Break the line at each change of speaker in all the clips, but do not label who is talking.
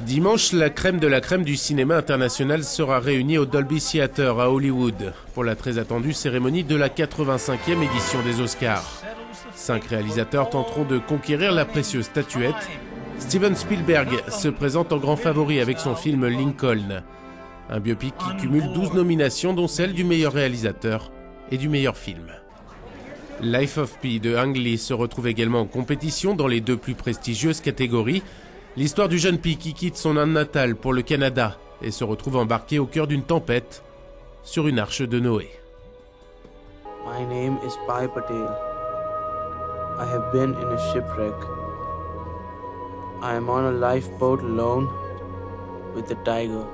Dimanche, la crème de la crème du cinéma international sera réunie au Dolby Theatre à Hollywood pour la très attendue cérémonie de la 85e édition des Oscars. 5 réalisateurs tenteront de conquérir la précieuse statuette. Steven Spielberg se présente en grand favori avec son film Lincoln, un biopic qui cumule 12 nominations dont celle du meilleur réalisateur et du meilleur film. Life of Pi de Ang Lee se retrouve également en compétition dans les 2 plus prestigieuses catégories. L'histoire du jeune Pi qui quitte son Inde natale pour le Canada et se retrouve embarqué au cœur d'une tempête sur une arche de Noé.
My name is Pi Patel. I have been in a shipwreck. I am on a lifeboat alone with a tiger.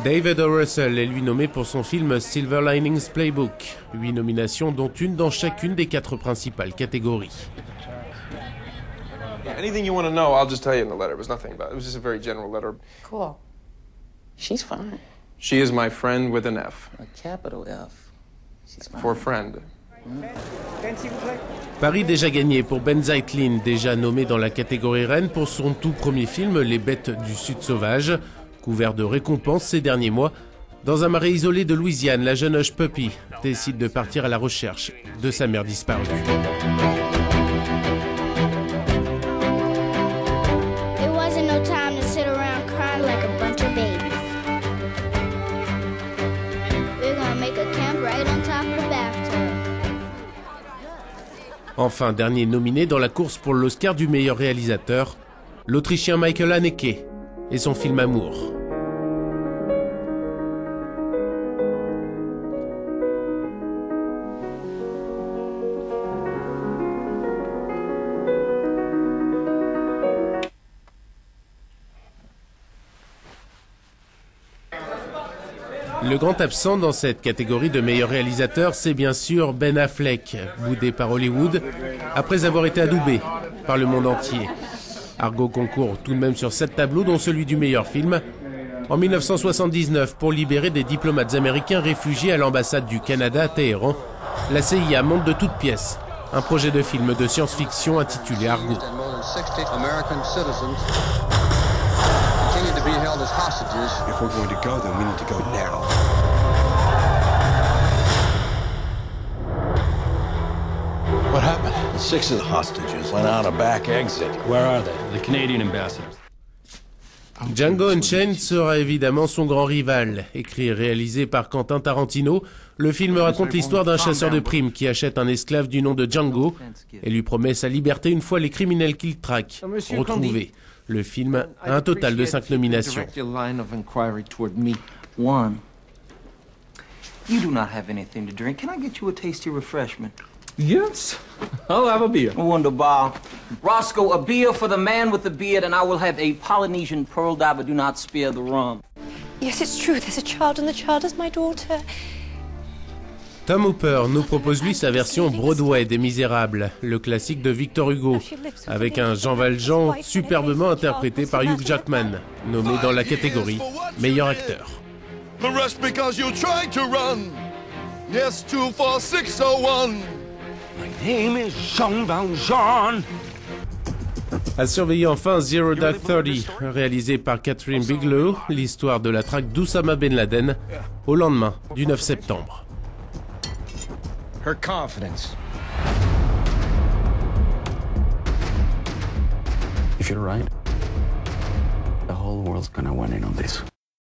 David O. Russell est lui nommé pour son film Silver Linings Playbook. 8 nominations dont une dans chacune des 4 principales catégories.
Anything you want to know, I'll just tell you in the letter. It was nothing, but it was just a very general letter.
Cool. She's fine.
She is my friend with an F.
A capital F. She's fine.
For friend.
Paris déjà gagné pour Ben Zeitlin, déjà nommé dans la catégorie reine pour son tout premier film Les Bêtes du Sud sauvage. Couvert de récompenses ces derniers mois, dans un marais isolé de Louisiane, la jeune Hush Puppy décide de partir à la recherche de sa mère disparue. Enfin, dernier nominé dans la course pour l'Oscar du meilleur réalisateur, l'Autrichien Michael Haneke et son film Amour. Le grand absent dans cette catégorie de meilleur réalisateur, c'est bien sûr Ben Affleck, boudé par Hollywood, après avoir été adoubé par le monde entier. Argo concourt tout de même sur 7 tableaux, dont celui du meilleur film. En 1979, pour libérer des diplomates américains réfugiés à l'ambassade du Canada à Téhéran, la CIA monte de toutes pièces un projet de film de science-fiction intitulé Argo.
If we're going to go, then we need to go now.
What happened? 6 of the hostages went out a back exit.
Where are they? The Canadian ambassadors.
Django Unchained sera évidemment son grand rival. Écrit et réalisé par Quentin Tarantino, le film raconte l'histoire d'un chasseur de primes qui achète un esclave du nom de Django et lui promet sa liberté une fois les criminels qu'il traque retrouvés. Le film a un total de 5 nominations.
One. You do not have anything to drink. Can I get you a tasty refreshment?
Yes, I'll have a beer.
Wunderbar. Roscoe, a beer for the man with the beard, and I will have a Polynesian pearl diver. Do not spare the rum.
Yes, it's true. There's a child, and the child is my daughter.
Tom Hooper nous propose lui sa version Broadway des Misérables, le classique de Victor Hugo, avec un Jean Valjean superbement interprété par Hugh Jackman, nommé dans la catégorie meilleur acteur.
The rest because you tried to run. Yes, 24601.
My name is Jean Valjean.
À surveiller enfin Zero Dark 30, réalisé par Catherine Bigelow, l'histoire de la traque d'Oussama Ben Laden au lendemain du 9 septembre.
Her confidence.
If you're right, the whole world's gonna want in on this.